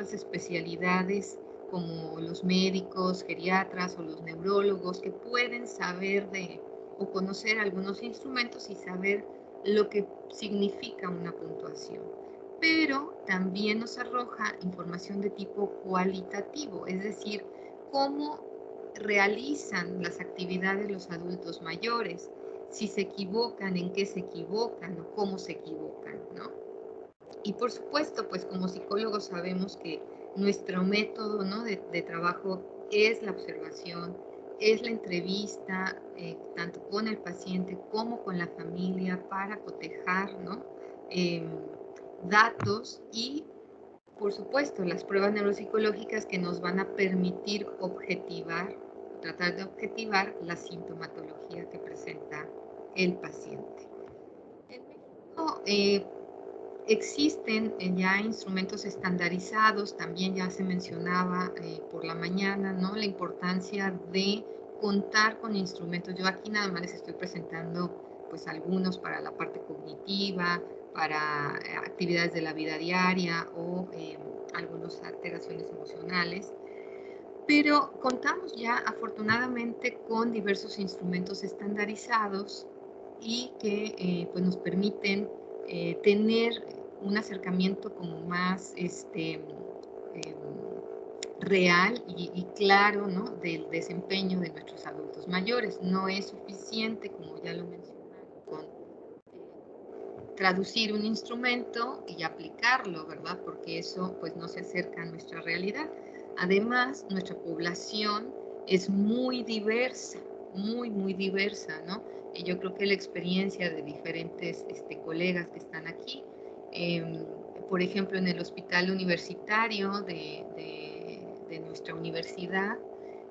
otras especialidades como los médicos, geriatras o los neurólogos que pueden saber o conocer algunos instrumentos y saber lo que significa una puntuación. Pero también nos arroja información de tipo cualitativo, es decir, cómo realizan las actividades los adultos mayores, si se equivocan, en qué se equivocan o cómo se equivocan, ¿no? Y por supuesto, pues como psicólogos sabemos que nuestro método, ¿no?, de trabajo es la observación, es la entrevista, tanto con el paciente como con la familia para cotejar, ¿no?, datos y, por supuesto, las pruebas neuropsicológicas que nos van a permitir tratar de objetivar la sintomatología que presenta el paciente. En México, existen ya instrumentos estandarizados, también ya se mencionaba por la mañana, ¿no?, la importancia de contar con instrumentos. Yo aquí nada más les estoy presentando pues algunos para la parte cognitiva, para actividades de la vida diaria o algunas alteraciones emocionales. Pero contamos ya afortunadamente con diversos instrumentos estandarizados y que pues nos permiten tener un acercamiento como más real y claro, ¿no?, del desempeño de nuestros adultos mayores. No es suficiente, como ya lo mencionaba, con traducir un instrumento y aplicarlo, ¿verdad? Porque eso pues no se acerca a nuestra realidad. Además, nuestra población es muy diversa, muy diversa, ¿no? Y yo creo que la experiencia de diferentes colegas que están aquí, por ejemplo, en el hospital universitario de nuestra universidad,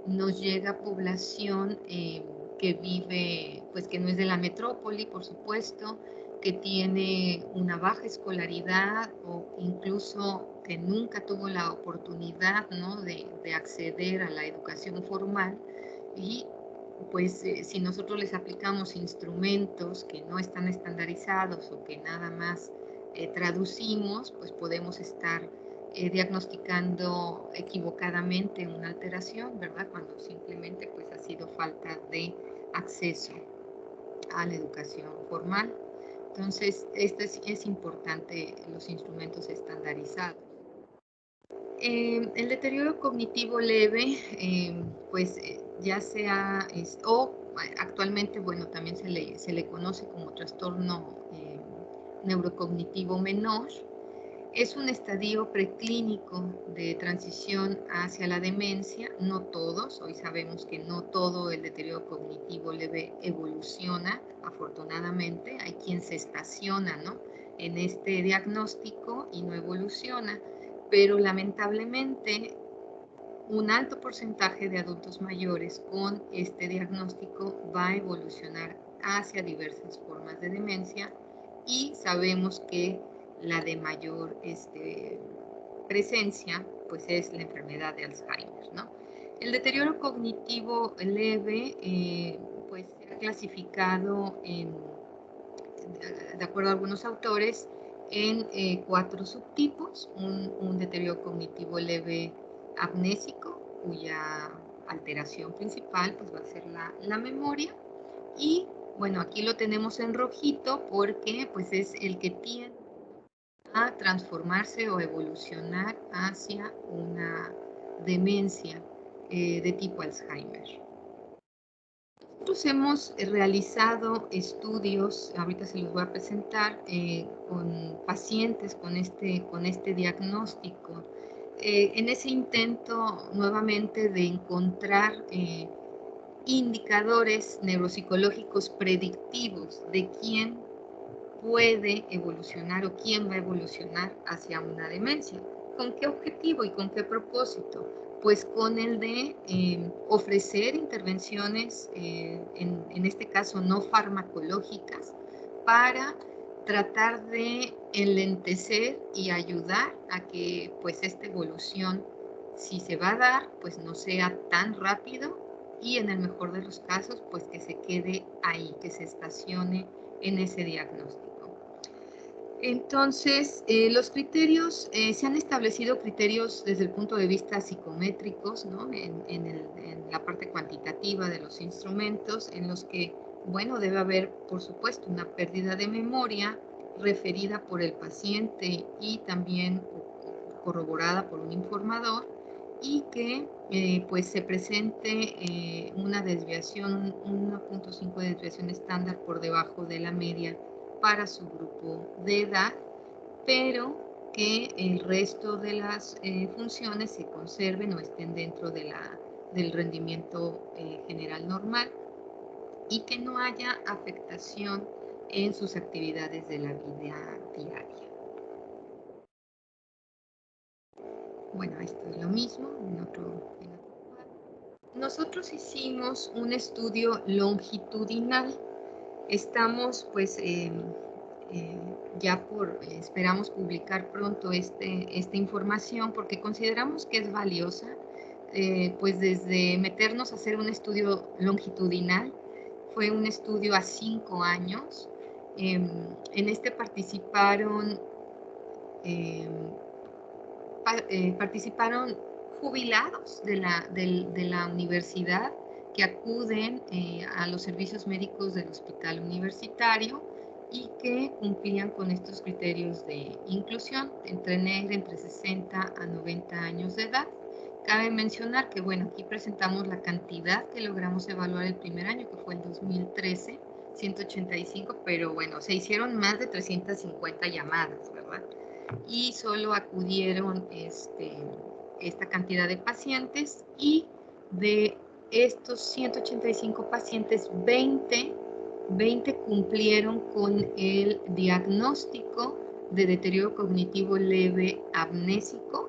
nos llega población que vive, pues que no es de la metrópoli, por supuesto, que tiene una baja escolaridad o incluso que nunca tuvo la oportunidad, ¿no?, de acceder a la educación formal. Y pues si nosotros les aplicamos instrumentos que no están estandarizados o que nada más traducimos, pues podemos estar diagnosticando equivocadamente una alteración, ¿verdad?, cuando simplemente pues ha sido falta de acceso a la educación formal. Entonces, es importante los instrumentos estandarizados. El deterioro cognitivo leve, pues ya sea, actualmente, bueno, también se le conoce como trastorno neurocognitivo menor. Es un estadio preclínico de transición hacia la demencia, no todos, hoy sabemos que no todo el deterioro cognitivo leve evoluciona, afortunadamente, hay quien se estaciona, ¿no?, en este diagnóstico y no evoluciona, pero lamentablemente un alto porcentaje de adultos mayores con este diagnóstico va a evolucionar hacia diversas formas de demencia y sabemos que la de mayor presencia pues es la enfermedad de Alzheimer, ¿no? El deterioro cognitivo leve pues se ha clasificado de acuerdo a algunos autores en 4 subtipos: un deterioro cognitivo leve amnésico, cuya alteración principal pues va a ser la memoria, y bueno, aquí lo tenemos en rojito porque pues es el que tiende a transformarse o evolucionar hacia una demencia de tipo Alzheimer. Nosotros hemos realizado estudios, ahorita se los voy a presentar, con pacientes con este diagnóstico. En ese intento nuevamente de encontrar indicadores neuropsicológicos predictivos de quién puede evolucionar o quién va a evolucionar hacia una demencia. ¿Con qué objetivo y con qué propósito? Pues con el de ofrecer intervenciones, en este caso no farmacológicas, para tratar de enlentecer y ayudar a que pues esta evolución, si se va a dar, pues no sea tan rápido y en el mejor de los casos, pues que se quede ahí, que se estacione en ese diagnóstico. Entonces, los criterios, se han establecido criterios desde el punto de vista psicométricos, ¿no? En la parte cuantitativa de los instrumentos, en los que, bueno, debe haber, por supuesto, una pérdida de memoria referida por el paciente y también corroborada por un informador, y que pues se presente una desviación, 1.5 de desviación estándar por debajo de la media para su grupo de edad, pero que el resto de las funciones se conserven o estén dentro del rendimiento general normal, y que no haya afectación en sus actividades de la vida diaria. Bueno, esto es lo mismo en otro cuadro. Nosotros hicimos un estudio longitudinal. Estamos pues ya esperamos publicar pronto esta información, porque consideramos que es valiosa, pues desde meternos a hacer un estudio longitudinal. Fue un estudio a 5 años. En este participaron participaron jubilados de la universidad, que acuden a los servicios médicos del hospital universitario y que cumplían con estos criterios de inclusión, entre 60 a 90 años de edad. Cabe mencionar que, bueno, aquí presentamos la cantidad que logramos evaluar el primer año, que fue el 2013, 185, pero bueno, se hicieron más de 350 llamadas, ¿verdad? Y solo acudieron esta cantidad de pacientes, y de estos 185 pacientes, 20 cumplieron con el diagnóstico de deterioro cognitivo leve amnésico.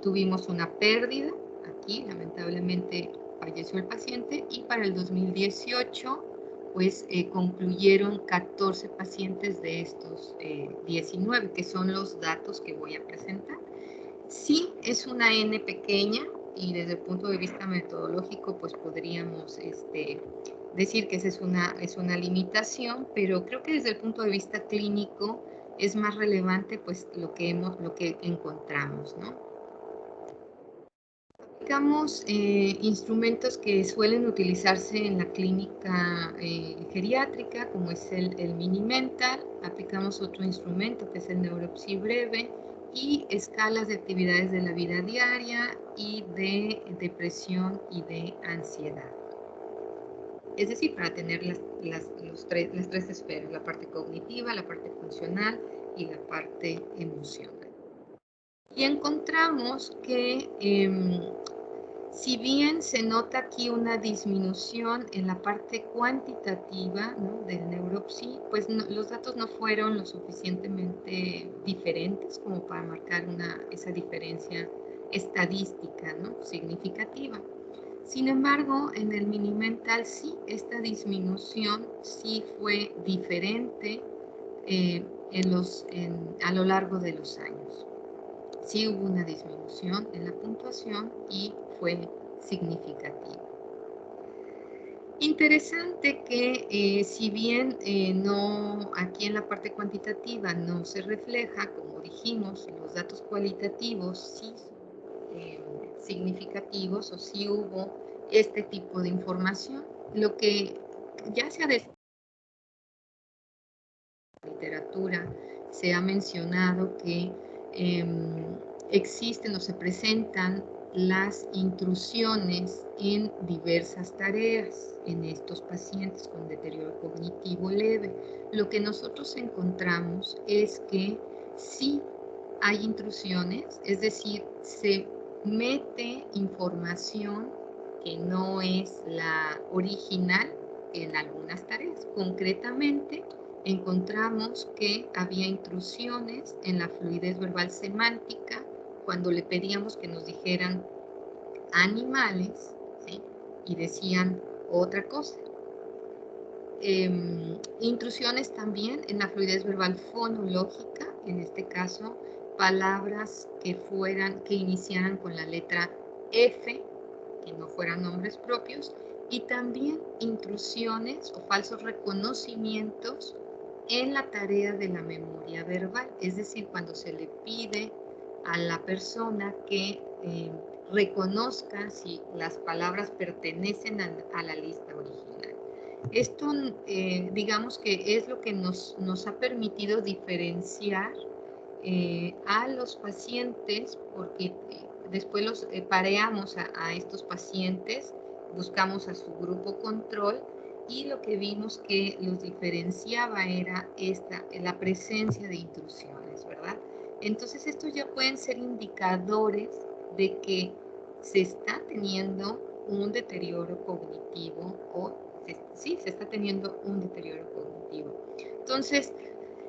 Tuvimos una pérdida, aquí lamentablemente falleció el paciente, y para el 2018 pues concluyeron 14 pacientes de estos 19, que son los datos que voy a presentar. Sí, es una N pequeña, y desde el punto de vista metodológico pues podríamos decir que esa es una limitación, pero creo que desde el punto de vista clínico es más relevante pues lo que encontramos, ¿no? Aplicamos instrumentos que suelen utilizarse en la clínica geriátrica, como es el Mini-Mental. Aplicamos otro instrumento que es el Neuropsy breve, y escalas de actividades de la vida diaria y de depresión y de ansiedad. Es decir, para tener las tres esferas: la parte cognitiva, la parte funcional y la parte emocional. Y encontramos que si bien se nota aquí una disminución en la parte cuantitativa, ¿no?, del Neuropsy, pues los datos no fueron lo suficientemente diferentes como para marcar esa diferencia estadística, ¿no?, significativa. Sin embargo, en el Mini-Mental sí, esta disminución sí fue diferente a lo largo de los años. Sí hubo una disminución en la puntuación y fue significativa. Interesante que si bien aquí en la parte cuantitativa no se refleja, como dijimos, los datos cualitativos sí son significativos, o sí hubo este tipo de información. Lo que ya se ha literatura se ha mencionado que existen o se presentan las intrusiones en diversas tareas en estos pacientes con deterioro cognitivo leve. Lo que nosotros encontramos es que sí hay intrusiones, es decir, se mete información que no es la original en algunas tareas. Concretamente, encontramos que había intrusiones en la fluidez verbal semántica cuando le pedíamos que nos dijeran animales, ¿sí?, y decían otra cosa. Intrusiones también en la fluidez verbal fonológica, en este caso palabras que iniciaran con la letra F, que no fueran nombres propios, y también intrusiones o falsos reconocimientos en la tarea de la memoria verbal, es decir, cuando se le pide a la persona que reconozca si las palabras pertenecen a la lista original. Esto, digamos que es lo que nos ha permitido diferenciar a los pacientes, porque después los pareamos a estos pacientes, buscamos a su grupo control y lo que vimos que los diferenciaba era la presencia de intrusiones, ¿verdad? Entonces estos ya pueden ser indicadores de que se está teniendo un deterioro cognitivo o sí, se está teniendo un deterioro cognitivo. Entonces,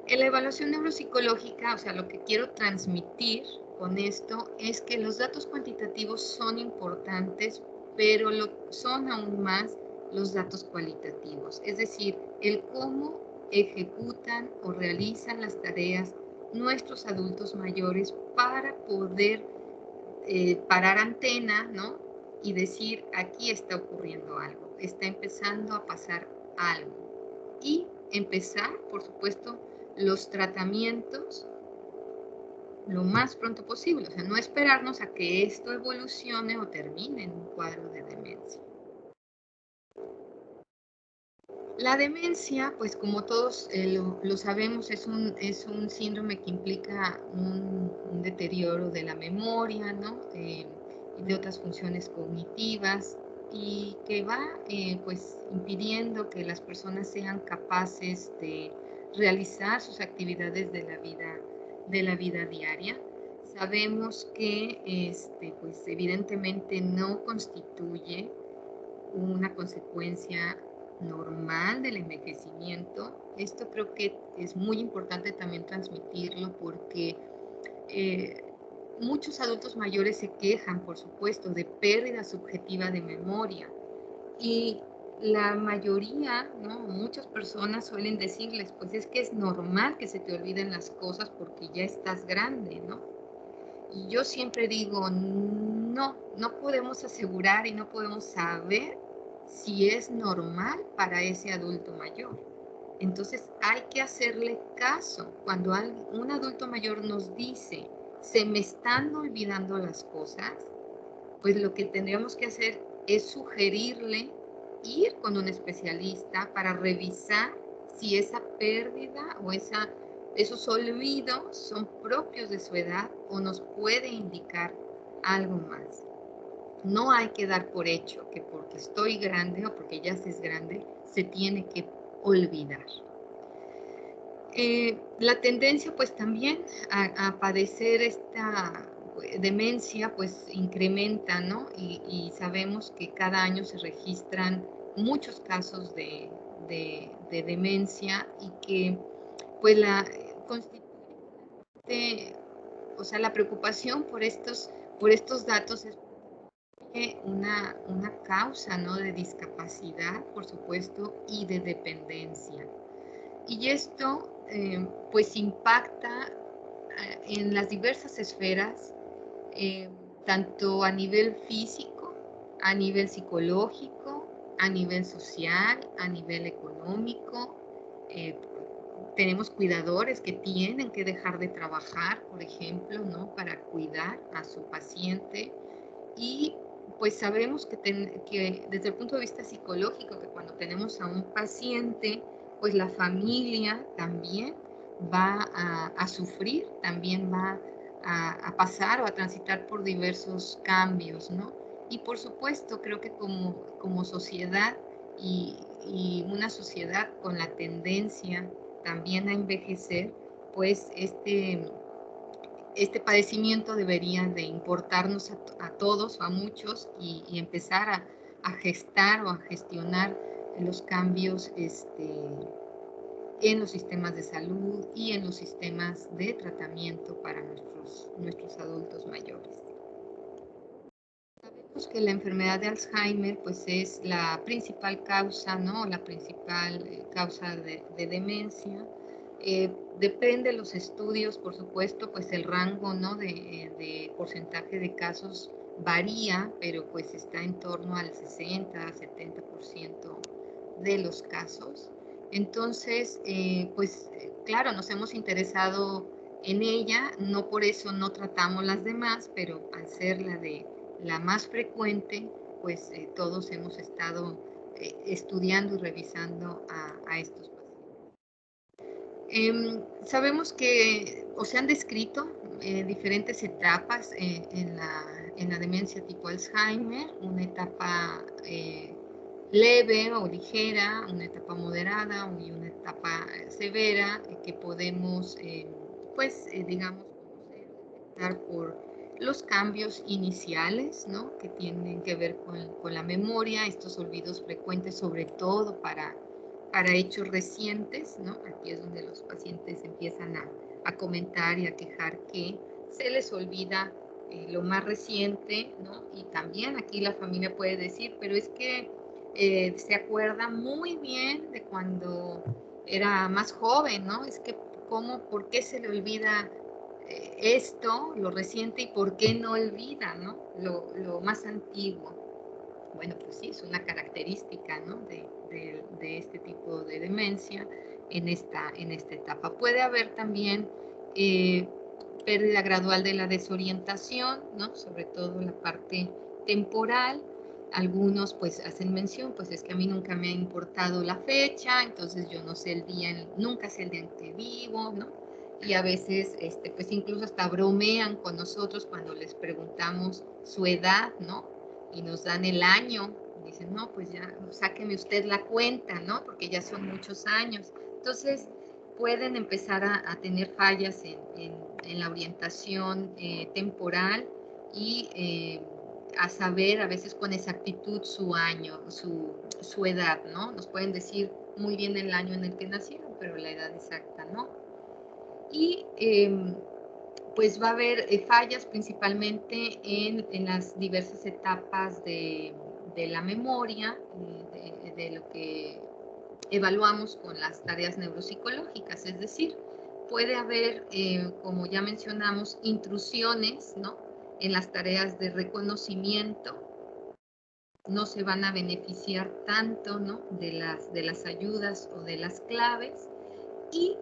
en la evaluación neuropsicológica, o sea, lo que quiero transmitir con esto es que los datos cuantitativos son importantes, pero son aún más los datos cualitativos, es decir, el cómo ejecutan o realizan las tareas nuestros adultos mayores para poder parar antena, ¿no? Y decir, aquí está ocurriendo algo, está empezando a pasar algo. Y empezar, por supuesto, los tratamientos lo más pronto posible, o sea, no esperarnos a que esto evolucione o termine en un cuadro de demencia. La demencia, pues como todos lo sabemos, es un síndrome que implica un deterioro de la memoria, ¿no? Y de otras funciones cognitivas y que va pues impidiendo que las personas sean capaces de realizar sus actividades de la vida diaria. Sabemos que pues evidentemente no constituye una consecuencia normal del envejecimiento. Esto creo que es muy importante también transmitirlo porque muchos adultos mayores se quejan, por supuesto, de pérdida subjetiva de memoria y la mayoría, ¿no? Muchas personas suelen decirles, pues es que es normal que se te olviden las cosas porque ya estás grande, ¿no? Y yo siempre digo, no, no podemos asegurar y no podemos saber si es normal para ese adulto mayor. Entonces hay que hacerle caso. Cuando un adulto mayor nos dice, se me están olvidando las cosas, pues lo que tendríamos que hacer es sugerirle ir con un especialista para revisar si esa pérdida o esos olvidos son propios de su edad o nos puede indicar algo más. No hay que dar por hecho que porque estoy grande o porque ya se es grande, se tiene que olvidar. La tendencia pues también a padecer esta demencia pues incrementa, ¿no? Y sabemos que cada año se registran muchos casos de demencia y que pues constituye, o sea, la preocupación por estos datos es una causa, ¿no? De discapacidad, por supuesto, y de dependencia. Y esto pues impacta en las diversas esferas, tanto a nivel físico, a nivel psicológico, a nivel social, a nivel económico. Tenemos cuidadores que tienen que dejar de trabajar, por ejemplo, ¿no? Para cuidar a su paciente. Y pues sabemos que desde el punto de vista psicológico, que cuando tenemos a un paciente, pues la familia también va a sufrir, también va a pasar o a transitar por diversos cambios, ¿no? Y por supuesto, creo que como sociedad y una sociedad con la tendencia también a envejecer, pues este padecimiento debería de importarnos a todos o a muchos y empezar a gestar o a gestionar los cambios en los sistemas de salud y en los sistemas de tratamiento para nuestros adultos mayores. Sabemos que la enfermedad de Alzheimer pues es la principal causa, ¿no? La principal causa de demencia. Depende de los estudios, por supuesto, pues el rango, ¿no? de porcentaje de casos varía, pero pues está en torno al 60-70% de los casos. Entonces, pues claro, nos hemos interesado en ella, no por eso no tratamos las demás, pero al ser la más frecuente, pues todos hemos estado estudiando y revisando a estos pacientes. Sabemos que, o se han descrito diferentes etapas en la demencia tipo Alzheimer, una etapa leve o ligera, una etapa moderada y una etapa severa que podemos, pues, digamos, conocer, detectar por los cambios iniciales, ¿no? Que tienen que ver con la memoria, estos olvidos frecuentes, sobre todo para hechos recientes, ¿no? Aquí es donde los pacientes empiezan a comentar y a quejar que se les olvida lo más reciente, ¿no? Y también aquí la familia puede decir, pero es que se acuerda muy bien de cuando era más joven, ¿no? Es que, ¿cómo, por qué se le olvida esto, lo reciente, y por qué no olvida, ¿no? Lo más antiguo. Bueno, pues sí, es una característica, ¿no? de este tipo de demencia en esta etapa. Puede haber también pérdida gradual de la desorientación, ¿no? Sobre todo la parte temporal. Algunos pues hacen mención, pues es que a mí nunca me ha importado la fecha, entonces yo no sé el día, nunca sé el día en que vivo, ¿no? Y a veces, pues incluso hasta bromean con nosotros cuando les preguntamos su edad, ¿no? Y nos dan el año, dicen, no, pues ya, sáqueme usted la cuenta, ¿no? Porque ya son muchos años. Entonces, pueden empezar a tener fallas en la orientación temporal y a saber a veces con exactitud su año, su edad, ¿no? Nos pueden decir muy bien el año en el que nacieron, pero la edad exacta, ¿no? Y pues va a haber fallas principalmente en las diversas etapas de la memoria, de lo que evaluamos con las tareas neuropsicológicas, es decir, puede haber, como ya mencionamos, intrusiones, ¿no? En las tareas de reconocimiento, no se van a beneficiar tanto, ¿no? de las ayudas o de las claves, y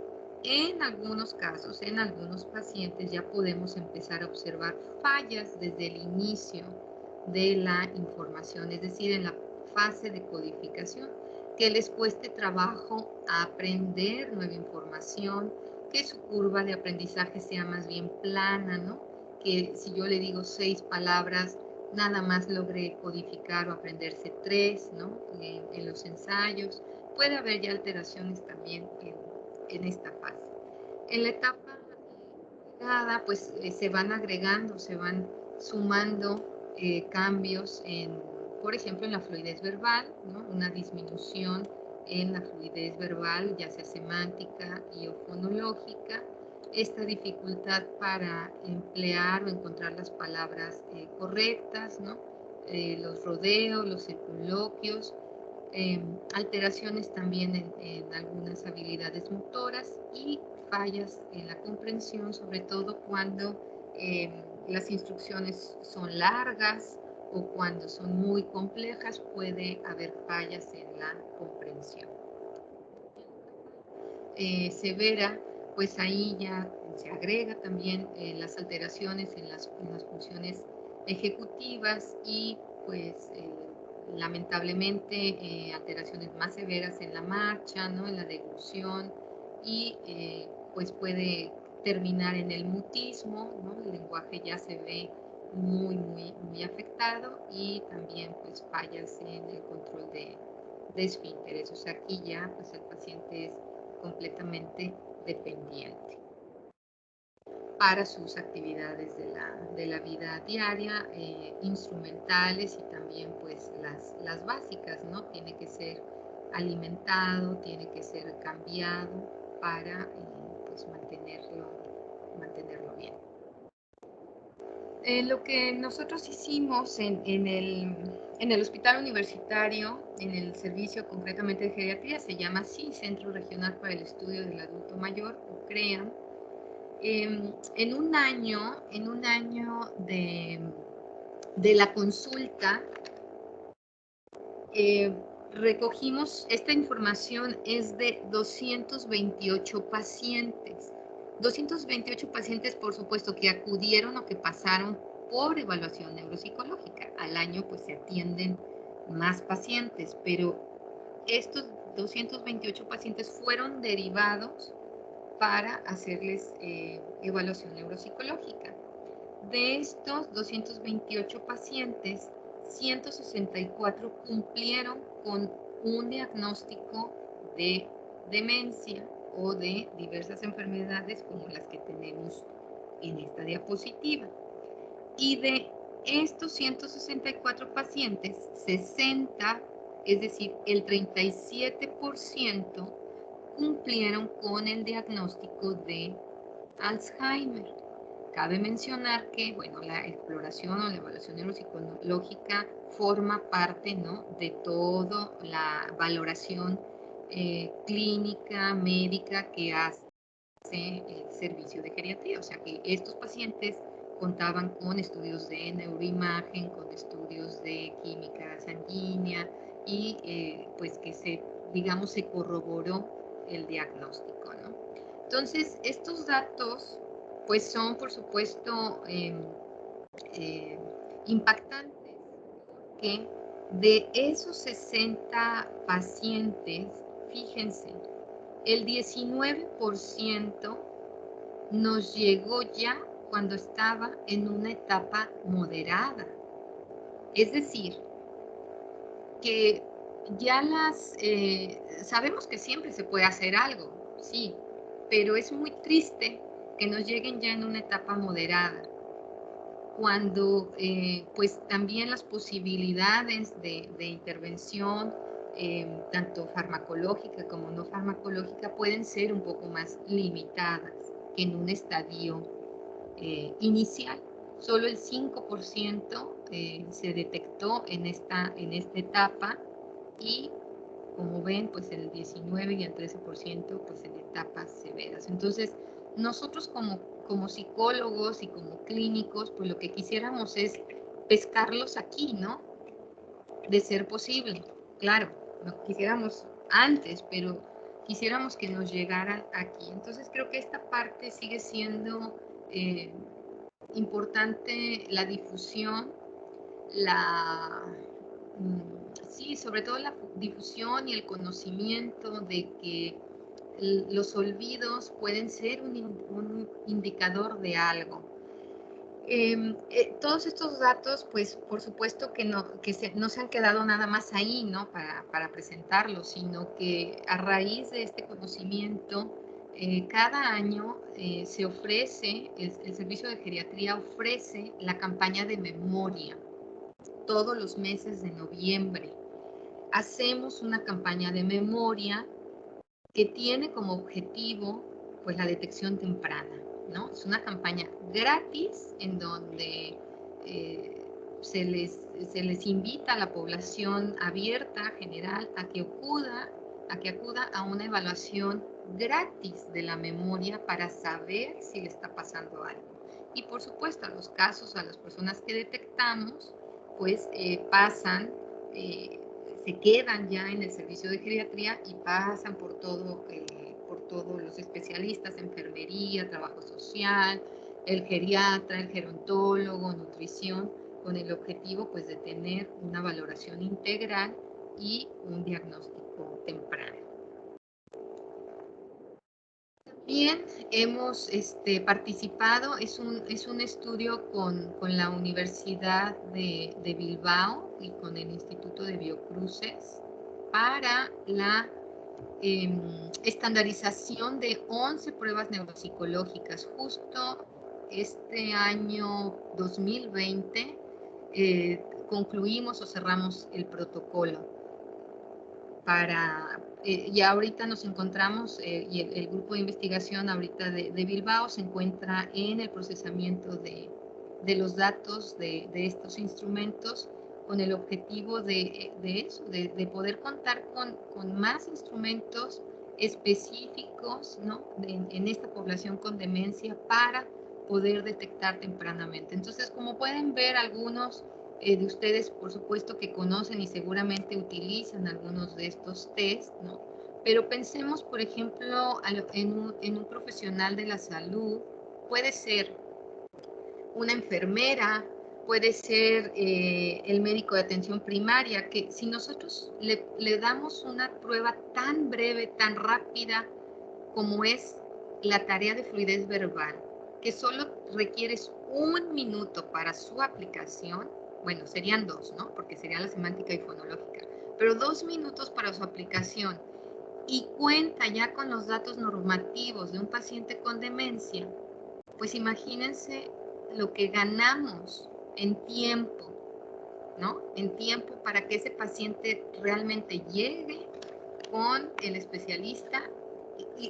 en algunos casos, en algunos pacientes ya podemos empezar a observar fallas desde el inicio de la información, es decir, en la fase de codificación, que les cueste trabajo aprender nueva información, que su curva de aprendizaje sea más bien plana, ¿no? Que si yo le digo 6 palabras, nada más logre codificar o aprenderse 3, ¿no? En los ensayos. Puede haber ya alteraciones también en esta fase. En la etapa moderada, pues se van agregando, se van sumando cambios por ejemplo, en la fluidez verbal, ¿no? Una disminución en la fluidez verbal, ya sea semántica y o fonológica, esta dificultad para emplear o encontrar las palabras correctas, ¿no? Los rodeos, los circunloquios, alteraciones también en algunas habilidades motoras y fallas en la comprensión, sobre todo cuando las instrucciones son largas o cuando son muy complejas, puede haber fallas en la comprensión. Severa, pues ahí ya se agrega también las alteraciones en las funciones ejecutivas y pues lamentablemente alteraciones más severas en la marcha, ¿no? En la deglución y pues puede terminar en el mutismo, ¿no? El lenguaje ya se ve muy afectado y también pues fallas en el control de esfínteres. O sea, aquí ya pues el paciente es completamente dependiente para sus actividades de la vida diaria, instrumentales y también pues las básicas, ¿no? Tiene que ser alimentado, tiene que ser cambiado para pues mantenerlo bien. Lo que nosotros hicimos en el hospital universitario, en el servicio concretamente de geriatría, se llama así, Centro Regional para el Estudio del Adulto Mayor, o CREAM. En un año de la consulta, recogimos, esta información es de 228 pacientes. 228 pacientes, por supuesto, que acudieron o que pasaron por evaluación neuropsicológica. Al año, pues, se atienden más pacientes, pero estos 228 pacientes fueron derivados para hacerles evaluación neuropsicológica. De estos 228 pacientes, 164 cumplieron con un diagnóstico de demencia o de diversas enfermedades como las que tenemos en esta diapositiva. Y de estos 164 pacientes, 60, es decir, el 37%, cumplieron con el diagnóstico de Alzheimer. Cabe mencionar que, bueno, la exploración o la evaluación neuropsicológica forma parte, ¿no?, de toda la valoración clínica, médica que hace el servicio de geriatría. O sea que estos pacientes contaban con estudios de neuroimagen, con estudios de química sanguínea y pues que digamos, se corroboró el diagnóstico, ¿no? Entonces, estos datos pues son, por supuesto, impactantes, que de esos 60 pacientes, fíjense, el 19% nos llegó ya cuando estaba en una etapa moderada. Es decir, que ya sabemos que siempre se puede hacer algo, sí, pero es muy triste que nos lleguen ya en una etapa moderada, cuando pues también las posibilidades de intervención, tanto farmacológica como no farmacológica, pueden ser un poco más limitadas que en un estadio inicial. Solo el 5% se detectó en esta etapa y, como ven, pues el 19 y el 13% pues en etapas severas. Entonces, nosotros como psicólogos y como clínicos, pues lo que quisiéramos es pescarlos aquí, ¿no? De ser posible. Claro, no quisiéramos antes, pero quisiéramos que nos llegara aquí. Entonces, creo que esta parte sigue siendo importante, la difusión, sí, sobre todo la difusión y el conocimiento de que los olvidos pueden ser un indicador de algo. Todos estos datos, pues, por supuesto que no se han quedado nada más ahí, ¿no?, para presentarlos, sino que a raíz de este conocimiento, cada año se ofrece, el Servicio de Geriatría ofrece la campaña de memoria todos los meses de noviembre. Hacemos una campaña de memoria que tiene como objetivo, pues, la detección temprana, ¿no? Es una campaña gratis en donde se les invita a la población abierta, general, a que acuda a una evaluación gratis de la memoria para saber si le está pasando algo. Y, por supuesto, a los casos, a las personas que detectamos, pues pasan, se quedan ya en el servicio de geriatría y pasan por todos los especialistas, enfermería, trabajo social, el geriatra, el gerontólogo, nutrición, con el objetivo, pues, de tener una valoración integral y un diagnóstico temprano. También hemos participado, es un estudio con la Universidad de Bilbao y con el Instituto de Biocruces para la estandarización de 11 pruebas neuropsicológicas. Justo este año 2020 concluimos o cerramos el protocolo y ahorita nos encontramos, y el grupo de investigación ahorita de Bilbao se encuentra en el procesamiento de los datos de estos instrumentos, con el objetivo de eso, de poder contar con más instrumentos específicos, ¿no?, en esta población con demencia para poder detectar tempranamente. Entonces, como pueden ver, algunos de ustedes, por supuesto, que conocen y seguramente utilizan algunos de estos test, ¿no? Pero pensemos, por ejemplo, en un profesional de la salud. Puede ser una enfermera, puede ser el médico de atención primaria, que si nosotros le damos una prueba tan breve, tan rápida, como es la tarea de fluidez verbal, que solo requieres 1 minuto para su aplicación, bueno, serían 2, ¿no? Porque sería la semántica y fonológica, pero 2 minutos para su aplicación y cuenta ya con los datos normativos de un paciente con demencia, pues imagínense lo que ganamos en tiempo, ¿no? En tiempo para que ese paciente realmente llegue con el especialista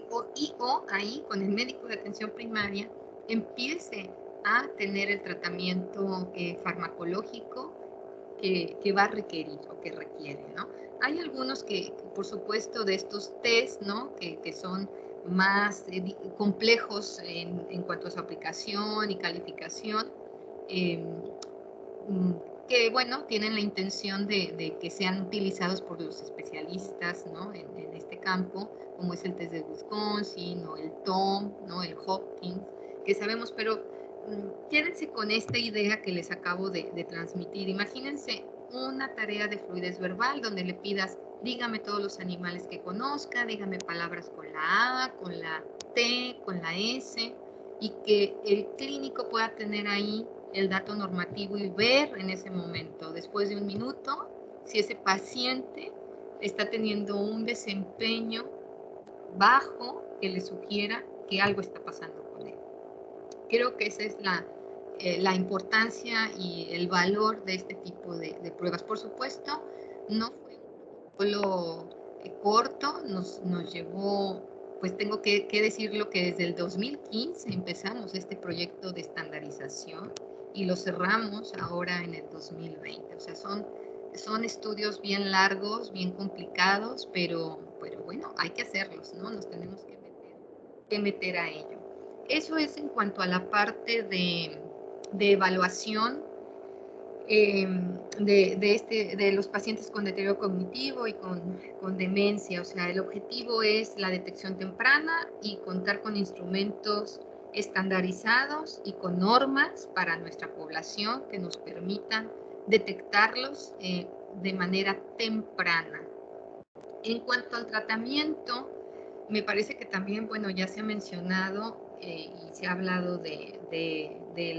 o ahí con el médico de atención primaria empiece a tener el tratamiento farmacológico que va a requerir o que requiere, ¿no? Hay algunos que, por supuesto, de estos test, ¿no? Que son más complejos en cuanto a su aplicación y calificación, eh, que, bueno, tienen la intención de que sean utilizados por los especialistas, ¿no? En este campo, como es el test de Wisconsin o el TOM, ¿no? El Hopkins, que sabemos, pero quédense con esta idea que les acabo de transmitir. Imagínense una tarea de fluidez verbal donde le pidas, dígame todos los animales que conozca, dígame palabras con la A, con la T, con la S, y que el clínico pueda tener ahí el dato normativo y ver en ese momento, después de 1 minuto, si ese paciente está teniendo un desempeño bajo que le sugiera que algo está pasando con él. Creo que esa es la importancia y el valor de este tipo de pruebas. Por supuesto, no fue un protocolo corto, nos llevó, pues tengo que decirlo que desde el 2015 empezamos este proyecto de estandarización y lo cerramos ahora en el 2020. O sea, son estudios bien largos, bien complicados, pero bueno, hay que hacerlos, ¿no? Nos tenemos que meter a ello. Eso es en cuanto a la parte de evaluación de los pacientes con deterioro cognitivo y con demencia. O sea, el objetivo es la detección temprana y contar con instrumentos estandarizados y con normas para nuestra población que nos permitan detectarlos de manera temprana. En cuanto al tratamiento, me parece que también, bueno, ya se ha mencionado y se ha hablado de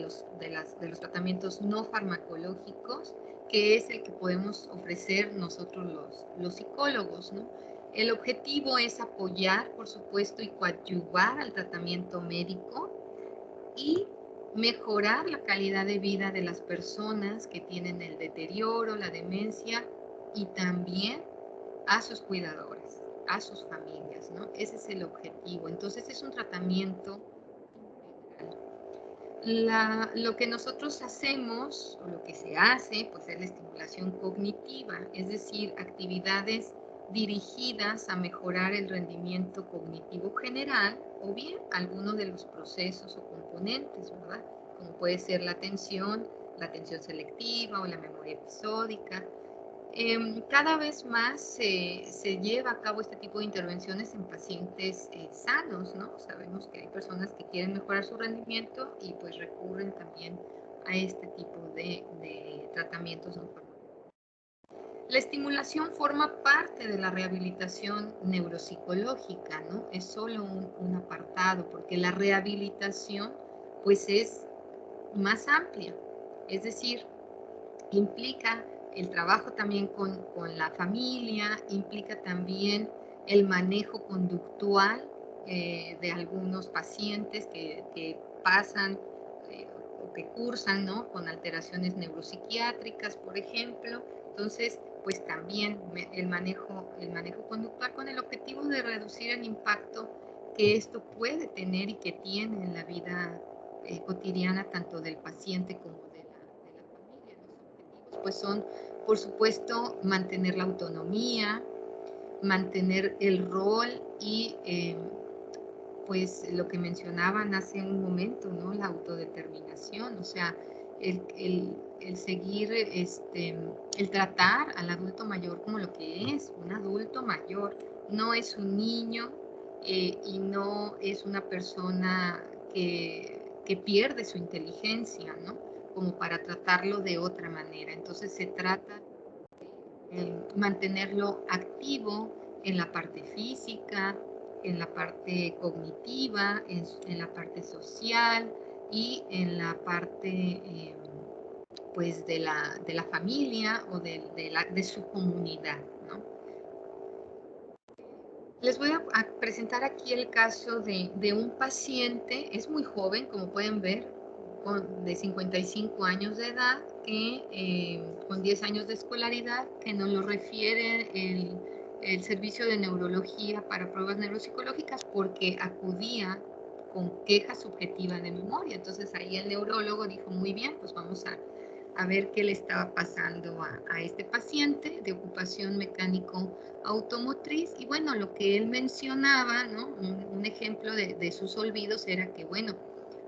los tratamientos no farmacológicos, que es el que podemos ofrecer nosotros los psicólogos, ¿no? El objetivo es apoyar, por supuesto, y coadyuvar al tratamiento médico y mejorar la calidad de vida de las personas que tienen el deterioro, la demencia y también a sus cuidadores, a sus familias, ¿no? Ese es el objetivo. Entonces es un tratamiento integral. Lo que nosotros hacemos, o lo que se hace, pues es la estimulación cognitiva, es decir, actividades dirigidas a mejorar el rendimiento cognitivo general o bien algunos de los procesos o componentes, ¿verdad? Como puede ser la atención selectiva o la memoria episódica. Cada vez más se lleva a cabo este tipo de intervenciones en pacientes sanos, ¿no? Sabemos que hay personas que quieren mejorar su rendimiento y pues recurren también a este tipo de tratamientos no farmacológicos. La estimulación forma parte de la rehabilitación neuropsicológica, ¿no? Es solo un apartado, porque la rehabilitación pues es más amplia, es decir, implica el trabajo también con la familia, implica también el manejo conductual de algunos pacientes que pasan o que cursan, ¿no? Con alteraciones neuropsiquiátricas, por ejemplo. Entonces, pues también el manejo conductual con el objetivo de reducir el impacto que esto puede tener y que tiene en la vida cotidiana tanto del paciente como de la familia. Los objetivos pues son, por supuesto, mantener la autonomía, mantener el rol y pues lo que mencionaban hace un momento, ¿no? La autodeterminación, o sea, el seguir, el tratar al adulto mayor como lo que es, un adulto mayor. No es un niño y no es una persona que pierde su inteligencia, ¿no? Como para tratarlo de otra manera. Entonces se trata mantenerlo activo en la parte física, en la parte cognitiva, en la parte social y en la parte pues de la familia o de su comunidad, ¿no? Les voy a presentar aquí el caso de un paciente, es muy joven, como pueden ver, de 55 años de edad, que con 10 años de escolaridad, que nos lo refiere el servicio de neurología para pruebas neuropsicológicas porque acudía con queja subjetiva de memoria. Entonces ahí el neurólogo dijo, muy bien, pues vamos a ver qué le estaba pasando a este paciente de ocupación mecánico automotriz. Y bueno, lo que él mencionaba, ¿no? Un ejemplo de sus olvidos era que, bueno,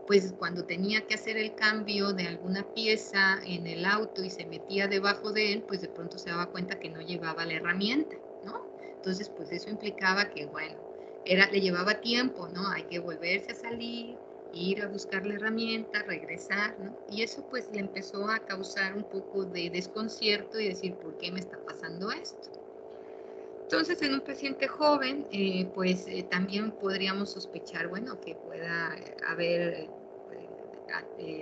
pues cuando tenía que hacer el cambio de alguna pieza en el auto y se metía debajo de él, pues de pronto se daba cuenta que no llevaba la herramienta, ¿no? Entonces, pues eso implicaba que, bueno, le llevaba tiempo, ¿no? Hay que volverse a salir, ir a buscar la herramienta, regresar, ¿no? Y eso pues le empezó a causar un poco de desconcierto y decir, ¿por qué me está pasando esto? Entonces, en un paciente joven, también podríamos sospechar, bueno, que pueda haber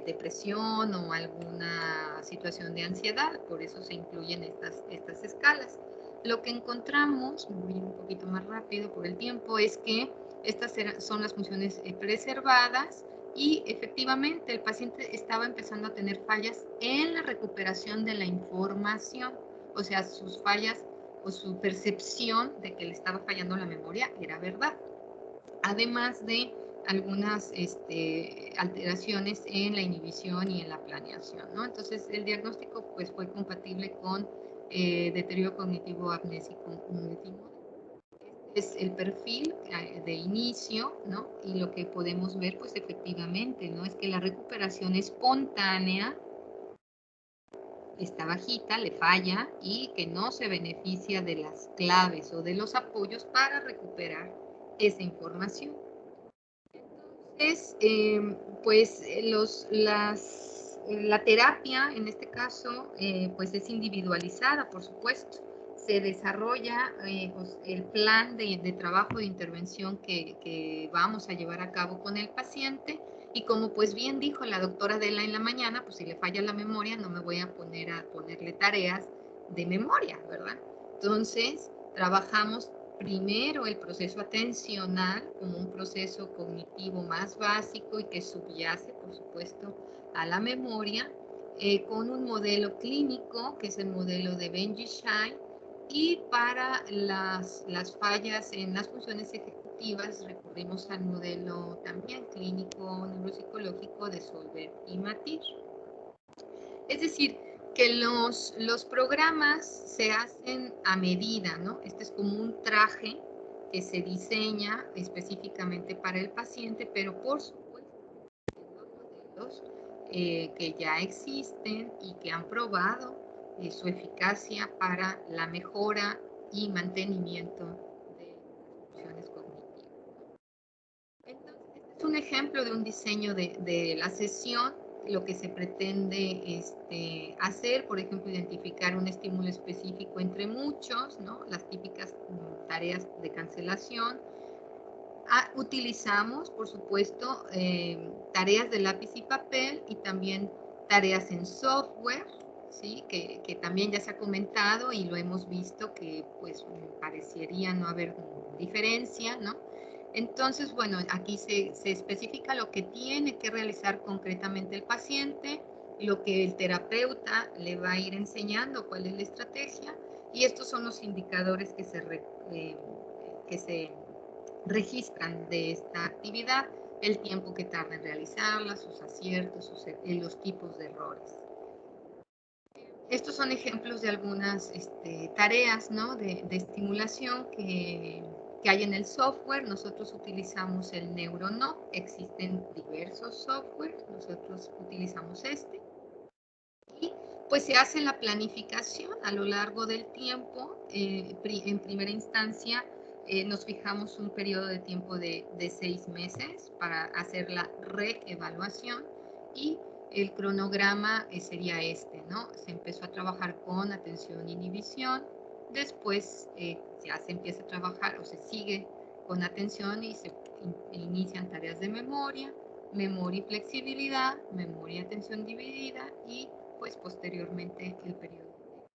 depresión o alguna situación de ansiedad, por eso se incluyen estas escalas. Lo que encontramos, voy un poquito más rápido por el tiempo, es que estas son las funciones preservadas y efectivamente el paciente estaba empezando a tener fallas en la recuperación de la información, o sea, sus fallas o su percepción de que le estaba fallando la memoria era verdad. Además de algunas alteraciones en la inhibición y en la planeación, ¿no? Entonces, el diagnóstico pues, fue compatible con deterioro cognitivo amnésico multimodal. Es el perfil de inicio, ¿no? Y lo que podemos ver, pues efectivamente, ¿no? Es que la recuperación espontánea está bajita, le falla y que no se beneficia de las claves o de los apoyos para recuperar esa información. Entonces, la terapia en este caso pues es individualizada, por supuesto. Se desarrolla pues, el plan de trabajo de intervención que vamos a llevar a cabo con el paciente y como pues bien dijo la doctora Adela en la mañana, pues si le falla la memoria no me voy a ponerle tareas de memoria, ¿verdad? Entonces, trabajamos primero el proceso atencional como un proceso cognitivo más básico y que subyace, por supuesto, a la memoria, con un modelo clínico, que es el modelo de Benji-Shine, y para las fallas en las funciones ejecutivas recurrimos al modelo también clínico neuropsicológico de Solver y Matir. Es decir, que los programas se hacen a medida, ¿no? Este es como un traje que se diseña específicamente para el paciente, pero por supuesto, los modelos que ya existen y que han probado su eficacia para la mejora y mantenimiento de funciones cognitivas. Entonces, este es un ejemplo de un diseño de la sesión, lo que se pretende hacer, por ejemplo, identificar un estímulo específico entre muchos, ¿no? Las típicas tareas de cancelación. Utilizamos, por supuesto, tareas de lápiz y papel y también tareas en software, ¿sí? Que también ya se ha comentado y lo hemos visto que pues parecería no haber diferencia, ¿no? Entonces, bueno, aquí se especifica lo que tiene que realizar concretamente el paciente, lo que el terapeuta le va a ir enseñando, cuál es la estrategia, y estos son los indicadores que se registran de esta actividad, el tiempo que tarda en realizarla, sus aciertos, los tipos de errores. Estos son ejemplos de algunas tareas, ¿no? de estimulación que hay en el software. Nosotros utilizamos el NeuroNoc, existen diversos softwares, nosotros utilizamos este. Y Pues se hace la planificación a lo largo del tiempo. En primera instancia, nos fijamos un periodo de tiempo de 6 meses para hacer la reevaluación y el cronograma sería este, ¿no? Se empezó a trabajar con atención e inhibición, después ya se empieza a trabajar o se sigue con atención y se inician tareas de memoria, memoria y flexibilidad, memoria y atención dividida y pues posteriormente el periodo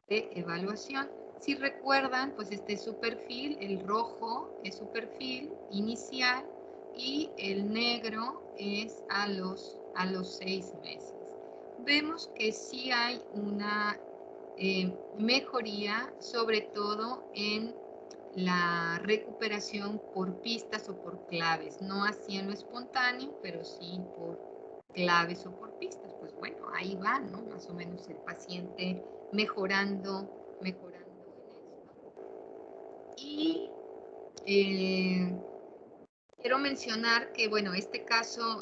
de evaluación. Si recuerdan, pues este es su perfil, el rojo es su perfil inicial y el negro es a los 6 meses. Vemos que sí hay una mejoría, sobre todo en la recuperación por pistas o por claves, no así en lo espontáneo, pero sí por claves o por pistas. Pues bueno, ahí va, ¿no? Más o menos el paciente mejorando en esto. Y quiero mencionar que, bueno, este caso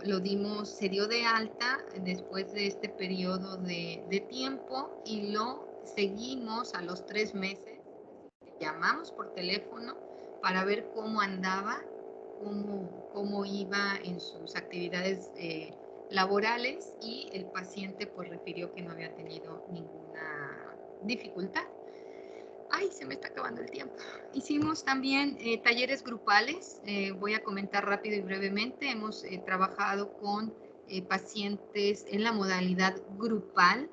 se dio de alta después de este periodo de tiempo y lo seguimos a los 3 meses. Llamamos por teléfono para ver cómo andaba, cómo iba en sus actividades laborales y el paciente pues refirió que no había tenido ninguna dificultad. Ay, se me está acabando el tiempo. Hicimos también talleres grupales. Voy a comentar rápido y brevemente. Hemos trabajado con pacientes en la modalidad grupal.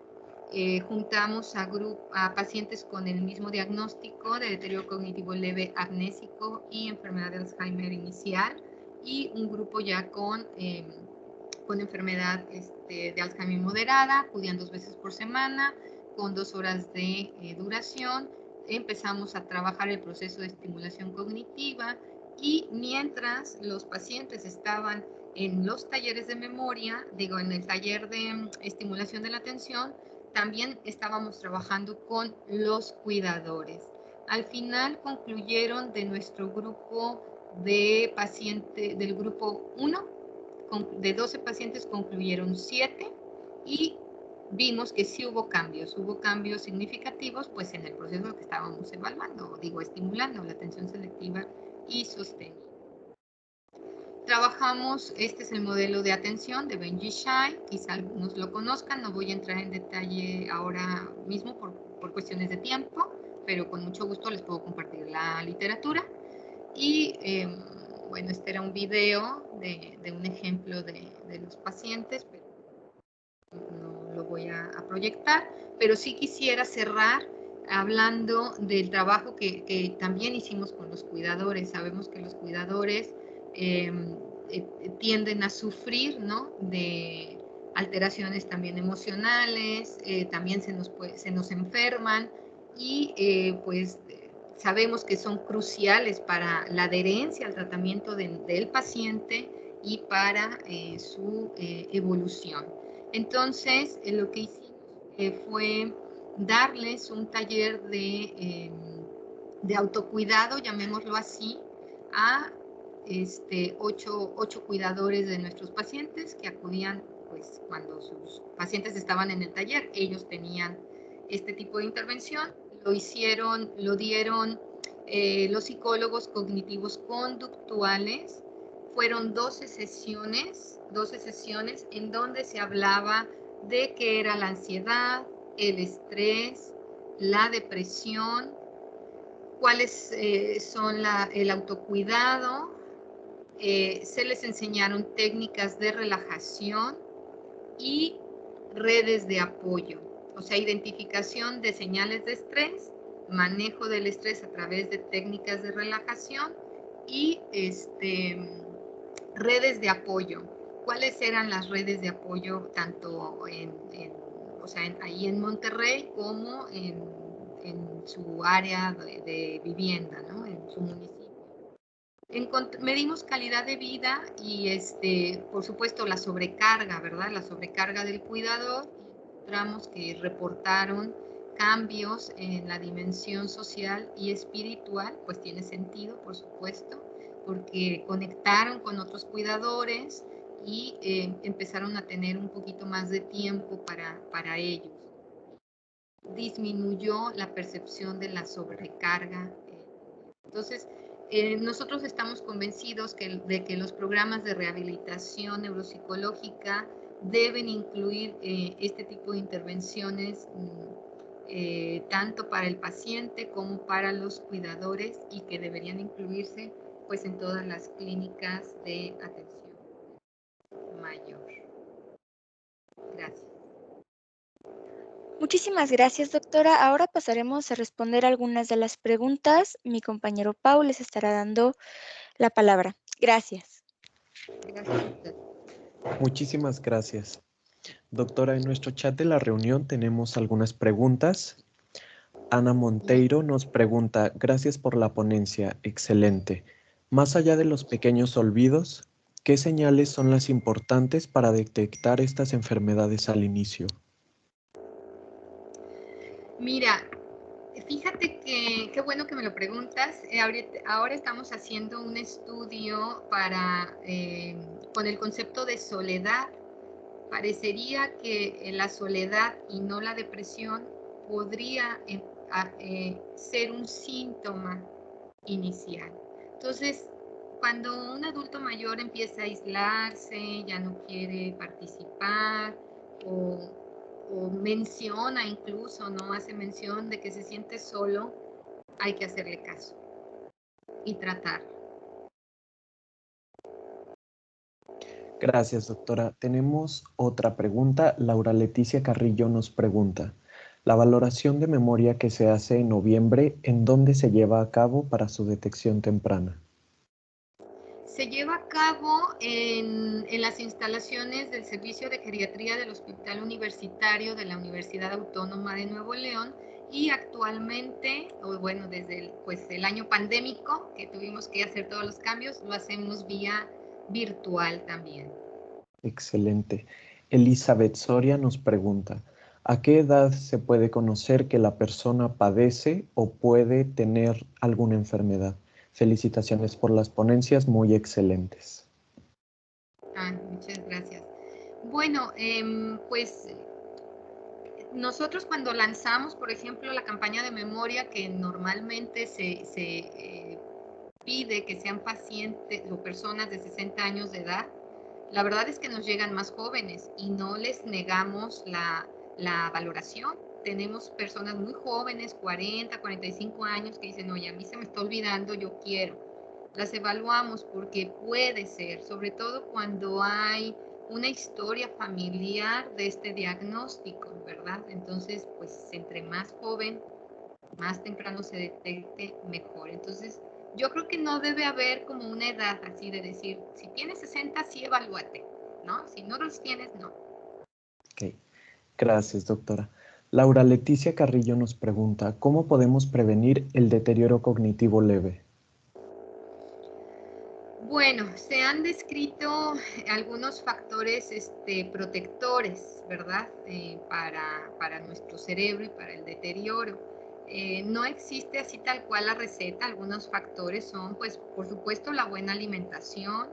Juntamos a pacientes con el mismo diagnóstico de deterioro cognitivo leve amnésico y enfermedad de Alzheimer inicial y un grupo ya con enfermedad de Alzheimer moderada. Acudían 2 veces por semana con 2 horas de duración. Empezamos a trabajar el proceso de estimulación cognitiva y mientras los pacientes estaban en los talleres de memoria, en el taller de estimulación de la atención, también estábamos trabajando con los cuidadores. Al final concluyeron de nuestro grupo de pacientes, del grupo 1, de 12 pacientes concluyeron 7 y vimos que sí hubo cambios significativos pues en el proceso que estábamos evaluando, estimulando la atención selectiva y sostenida. Trabajamos, este es el modelo de atención de Benji Shai, quizá algunos lo conozcan, no voy a entrar en detalle ahora mismo por cuestiones de tiempo, pero con mucho gusto les puedo compartir la literatura. Y bueno, este era un video de un ejemplo de los pacientes, pero no lo voy a proyectar, pero sí quisiera cerrar hablando del trabajo que también hicimos con los cuidadores. Sabemos que los cuidadores tienden a sufrir, ¿no?, de alteraciones también emocionales, también se nos enferman y pues sabemos que son cruciales para la adherencia al tratamiento del paciente y para su evolución. Entonces, lo que hicimos fue darles un taller de autocuidado, llamémoslo así, a 8 cuidadores de nuestros pacientes que acudían pues cuando sus pacientes estaban en el taller. Ellos tenían este tipo de intervención, lo dieron los psicólogos cognitivos conductuales. Fueron 12 sesiones en donde se hablaba de qué era la ansiedad, el estrés, la depresión, cuáles son el autocuidado. Se les enseñaron técnicas de relajación y redes de apoyo, o sea, identificación de señales de estrés, manejo del estrés a través de técnicas de relajación y redes de apoyo. ¿Cuáles eran las redes de apoyo tanto ahí en Monterrey como en su área de vivienda, ¿no?, en su municipio? Medimos calidad de vida y por supuesto la sobrecarga, ¿verdad? La sobrecarga del cuidador. Encontramos que reportaron cambios en la dimensión social y espiritual, pues tiene sentido, por supuesto, porque conectaron con otros cuidadores y empezaron a tener un poquito más de tiempo para ellos. disminuyó la percepción de la sobrecarga. Entonces, nosotros estamos convencidos de que los programas de rehabilitación neuropsicológica deben incluir este tipo de intervenciones tanto para el paciente como para los cuidadores, y que deberían incluirse pues en todas las clínicas de atención mayor. Gracias. Muchísimas gracias, doctora. Ahora pasaremos a responder algunas de las preguntas. Mi compañero Pau les estará dando la palabra. Gracias. Gracias, doctor. Muchísimas gracias. Doctora, en nuestro chat de la reunión tenemos algunas preguntas. Ana Monteiro nos pregunta, gracias por la ponencia, excelente. Más allá de los pequeños olvidos, ¿qué señales son las importantes para detectar estas enfermedades al inicio? Mira, fíjate que qué bueno que me lo preguntas. Ahora estamos haciendo un estudio con el concepto de soledad. Parecería que la soledad y no la depresión podría ser un síntoma inicial. Entonces, cuando un adulto mayor empieza a aislarse, ya no quiere participar o menciona incluso, no hace mención de que se siente solo, hay que hacerle caso y tratarlo. Gracias, doctora. Tenemos otra pregunta. Laura Leticia Carrillo nos pregunta, la valoración de memoria que se hace en noviembre, ¿en dónde se lleva a cabo para su detección temprana? Se lleva a cabo en las instalaciones del Servicio de Geriatría del Hospital Universitario de la Universidad Autónoma de Nuevo León, y actualmente, bueno, desde el año pandémico, que tuvimos que hacer todos los cambios, lo hacemos vía virtual también. Excelente. Elizabeth Soria nos pregunta, ¿a qué edad se puede conocer que la persona padece o puede tener alguna enfermedad? Felicitaciones por las ponencias, muy excelentes. Muchas gracias. Bueno, pues nosotros cuando lanzamos, por ejemplo, la campaña de memoria, que normalmente se pide que sean pacientes o personas de 60 años de edad, la verdad es que nos llegan más jóvenes y no les negamos la valoración. Tenemos personas muy jóvenes, 40, 45 años, que dicen, oye, a mí se me está olvidando, yo quiero. Las evaluamos porque puede ser, sobre todo cuando hay una historia familiar de este diagnóstico, ¿verdad? Entonces, pues entre más joven, más temprano se detecte, mejor. Entonces, yo creo que no debe haber como una edad así de decir, si tienes 60, sí evalúate, ¿no? Si no los tienes, no. Ok, gracias, doctora. Laura Leticia Carrillo nos pregunta, ¿cómo podemos prevenir el deterioro cognitivo leve? Bueno, se han descrito algunos factores protectores, ¿verdad? Para nuestro cerebro y para el deterioro. No existe así tal cual la receta. Algunos factores son, pues, por supuesto, la buena alimentación,